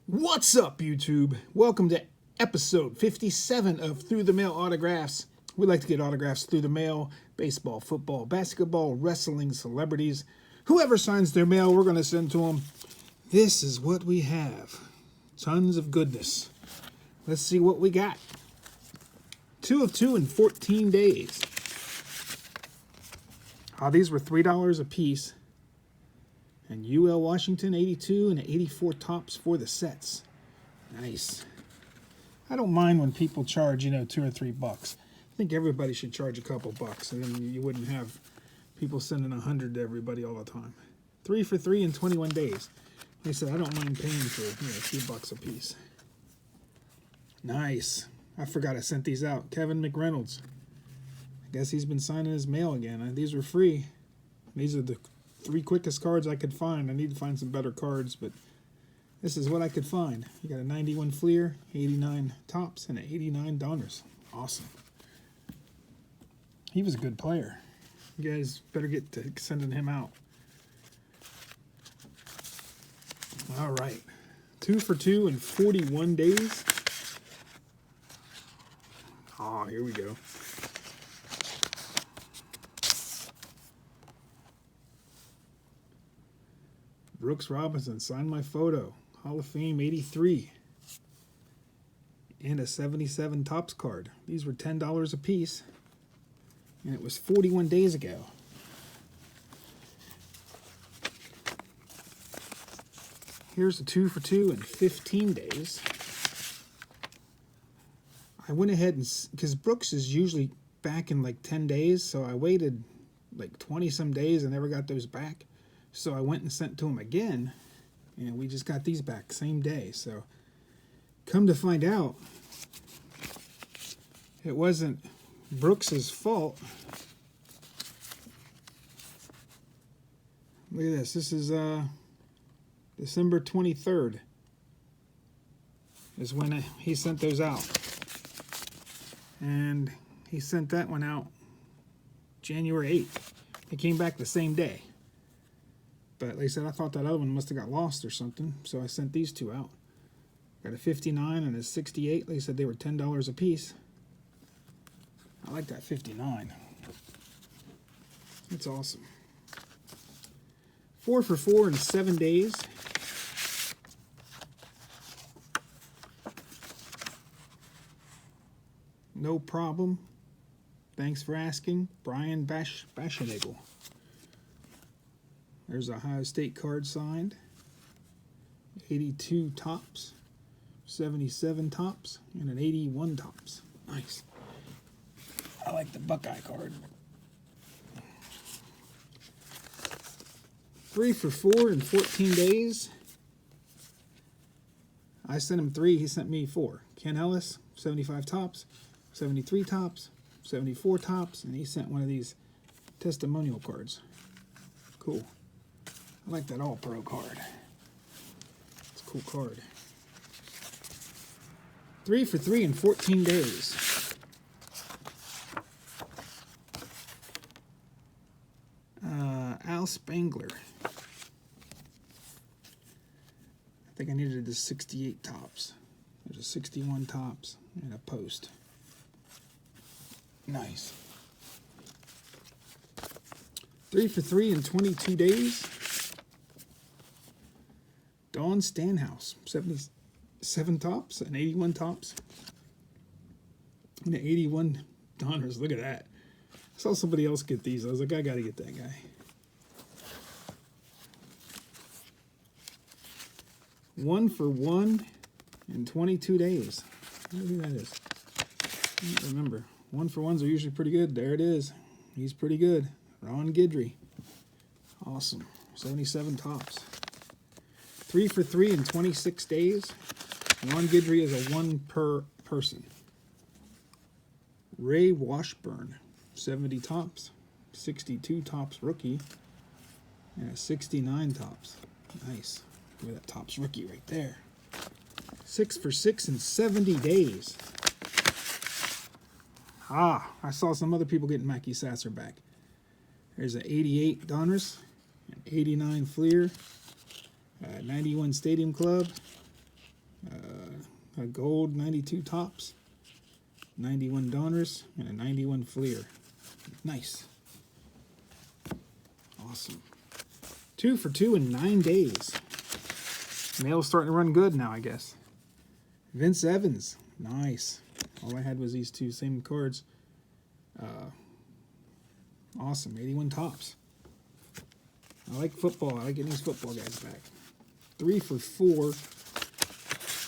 What's up, YouTube? Welcome to episode 57 of Through the Mail Autographs. We like to get autographs through the mail. Baseball, football, basketball, wrestling, celebrities. Whoever signs their mail, we're going to send to them. This is what we have. Tons of goodness. Let's see what we got. 2 of 2 in 14 days. These were $3 a piece. And UL Washington 82 and 84 tops for the sets. Nice. I don't mind when people charge, $2 or $3. I think everybody should charge a couple bucks, and then you wouldn't have people sending 100 to everybody all the time. 3 for 3 in 21 days. Like I said, I don't mind paying for a few bucks a piece. Nice. I forgot I sent these out. Kevin McReynolds. I guess he's been signing his mail again. These were free. These are the 3 quickest cards I could find. I need to find some better cards, but this is what I could find. You got a 91 Fleer, 89 tops, and an 89 Donners. Awesome. He was a good player. You guys better get to sending him out. All right. 2 for 2 in 41 days. Oh, here we go. Brooks Robinson signed my photo. Hall of Fame 83. And a 77 tops card. These were $10 a piece. And it was 41 days ago. Here's a 2 for 2 in 15 days. I went ahead and, because Brooks is usually back in like 10 days, so I waited like 20 some days and never got those back. So I went and sent to him again, and we just got these back same day. So come to find out, it wasn't Brooks's fault. Look at this. This is December 23rd is when he sent those out. And he sent that one out January 8th. It came back the same day. But like I said, I thought that other one must have got lost or something, so I sent these 2 out. Got a 59 and a 68. Like I said, they were $10 a piece. I like that 59. It's awesome. 4 for 4 in 7 days. No problem. Thanks for asking. Brian Baschenagel. There's a Ohio State card signed. 82 tops, 77 tops, and an 81 tops. Nice. I like the Buckeye card. 3 for 4 in 14 days. I sent him 3, he sent me 4. Ken Ellis, 75 tops, 73 tops, 74 tops, and he sent one of these testimonial cards. Cool. I like that All-Pro card. It's a cool card. 3 for 3 in 14 days. Al Spangler. I think I needed the 68 tops. There's a 61 tops and a post. Nice. 3 for 3 in 22 days. Dawn Stanhouse, 77 tops and 81 tops. And an 81 Donners. Look at that. I saw somebody else get these. I was like, I got to get that guy. 1 for 1 in 22 days. I don't know who that is. I don't remember. 1 for 1s are usually pretty good. There it is. He's pretty good. Ron Guidry. Awesome. 77 tops. 3 for 3 in 26 days. Ron Guidry is a 1 per person. Ray Washburn, 70 tops, 62 tops rookie, and a 69 tops. Nice. Look at that tops rookie right there. 6 for 6 in 70 days. I saw some other people getting Mackie Sasser back. There's an 88 Donners, an 89 Fleer, 91 Stadium Club, A gold 92 Topps, 91 Donruss, and a 91 Fleer. Nice. Awesome. 2 for 2 in 9 days. Mail's starting to run good now, I guess. Vince Evans. Nice. All I had was these two same cards. Awesome. 81 Topps. I like football. I like getting these football guys back. 3 for 4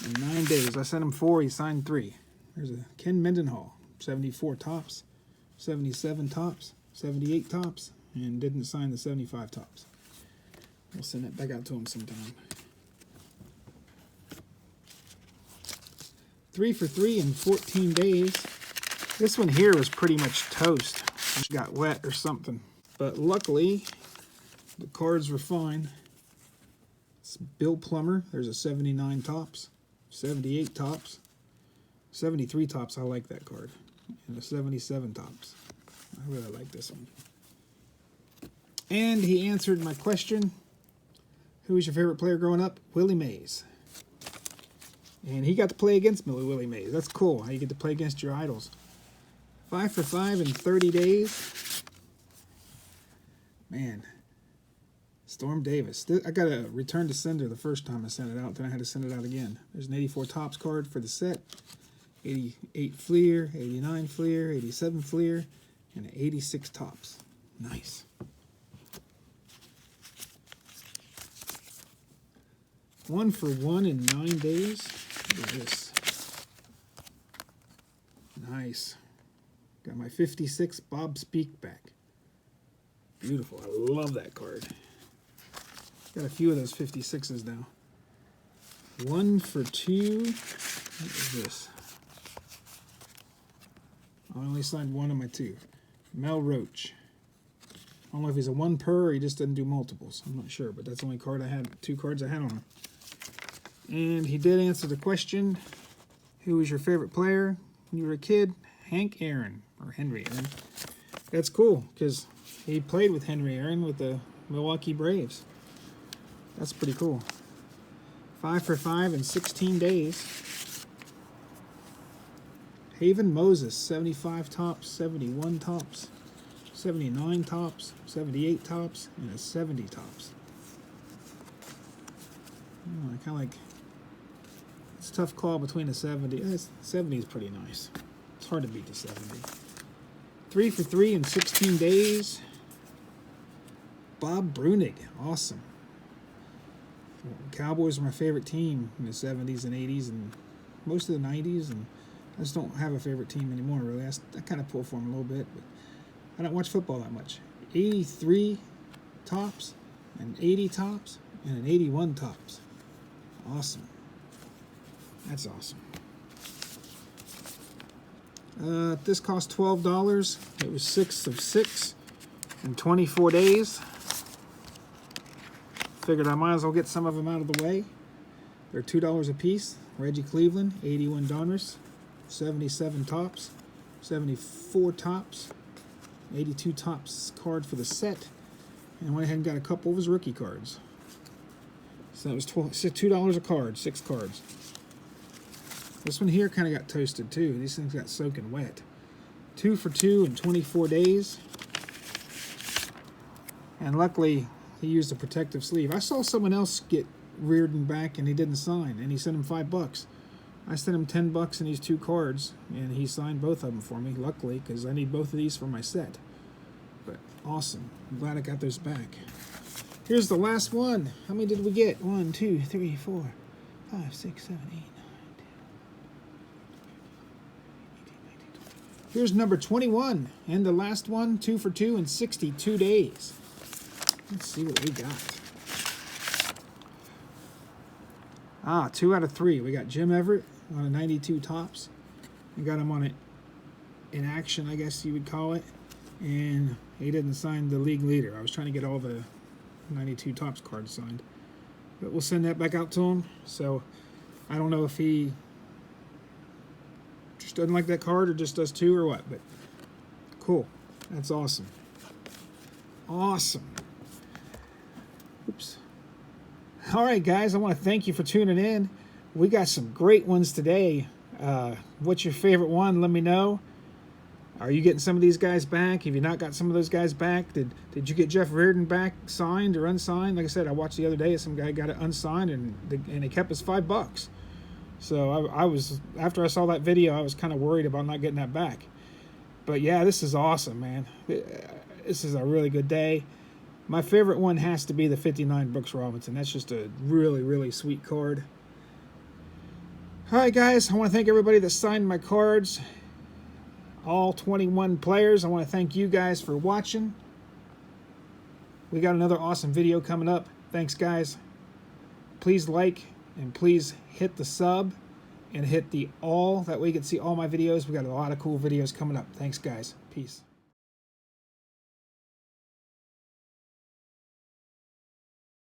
in 9 days. I sent him 4. He signed 3. There's a Ken Mendenhall. 74 Topps. 77 Topps. 78 Topps. And didn't sign the 75 Topps. We'll send that back out to him sometime. 3 for 3 in 14 days. This one here was pretty much toast. It got wet or something. But luckily, the cards were fine. It's Bill Plummer. There's a 79 Topps, 78 Topps, 73 Topps. I like that card. And a 77 Topps. I really like this one. And he answered my question. Who was your favorite player growing up? Willie Mays. And he got to play against Willie Mays. That's cool. How you get to play against your idols. 5 for 5 in 30 days. Man. Storm Davis. I got a return to sender the first time I sent it out. Then I had to send it out again. There's an 84 Topps card for the set. 88 Fleer. 89 Fleer. 87 Fleer. And an 86 Topps. Nice. One for 1 in 9 days. Look at this. Nice. Got my 56 Bob Speak back. Beautiful. I love that card. Got a few of those 56s now. 1 for 2. What is this? I only signed 1 of my 2. Mel Roach. I don't know if he's a 1 per or he just doesn't do multiples. I'm not sure, but that's the only card I had. 2 cards I had on him. And he did answer the question, who was your favorite player when you were a kid? Hank Aaron, or Henry Aaron. That's cool, because he played with Henry Aaron with the Milwaukee Braves. That's pretty cool. 5 for 5 in 16 days. Haven Moses, 75 Topps, 71 Topps, 79 Topps, 78 Topps, and a 70 Topps. I kind of like... It's a tough call between the 70. 70 is pretty nice. It's hard to beat the 70. 3 for 3 in 16 days. Bob Brunig. Awesome. Cowboys were my favorite team in the 70s and 80s and most of the 90s. And I just don't have a favorite team anymore, really. I kind of pull for them a little bit, but I don't watch football that much. 83 Topps, an 80 Topps, and an 81 Topps. Awesome. That's awesome. This cost $12. It was 6 of 6 in 24 days. Figured I might as well get some of them out of the way. They're $2 a piece. Reggie Cleveland, 81 Donruss, 77 Topps, 74 Topps, 82 Topps card for the set. And I went ahead and got a couple of his rookie cards. So that was $2 a card, 6 cards. This one here kind of got toasted too. These things got soaking wet. 2 for 2 in 24 days. And luckily, he used a protective sleeve. I saw someone else get Reardon back and he didn't sign. And he sent him $5. I sent him $10 in these 2 cards. And he signed both of them for me, luckily, because I need both of these for my set. But awesome. I'm glad I got those back. Here's the last one. How many did we get? 1, 2, 3, 4, 5, 6, 7, 8, 9, 10. Here's number 21, and the last one, 2 for 2 in 62 days. Let's see what we got. 2 out of 3. We got Jim Everett on a 92 Topps. We got him on it in action, I guess you would call it. And he didn't sign the league leader. I was trying to get all the 92 Topps cards signed. But we'll send that back out to him. So I don't know if he just doesn't like that card or just does 2 or what, but cool. That's awesome. Awesome. Oops. All right, guys, I want to thank you for tuning in. We got some great ones today. What's your favorite one? Let me know. Are you getting some of these guys back? Have you not got some of those guys back? Did you get Jeff Reardon back signed or unsigned? Like I said, I watched the other day, some guy got it unsigned and he kept his $5. So I was, after I saw that video, I was kind of worried about not getting that back. But yeah, this is awesome, man. This is a really good day. My favorite one has to be the 59 Brooks Robinson. That's just a really, really sweet card. All right, guys, I want to thank everybody that signed my cards. All 21 players. I want to thank you guys for watching. We got another awesome video coming up. Thanks, guys. Please like and please hit the sub and hit the all. That way you can see all my videos. We got a lot of cool videos coming up. Thanks, guys. Peace.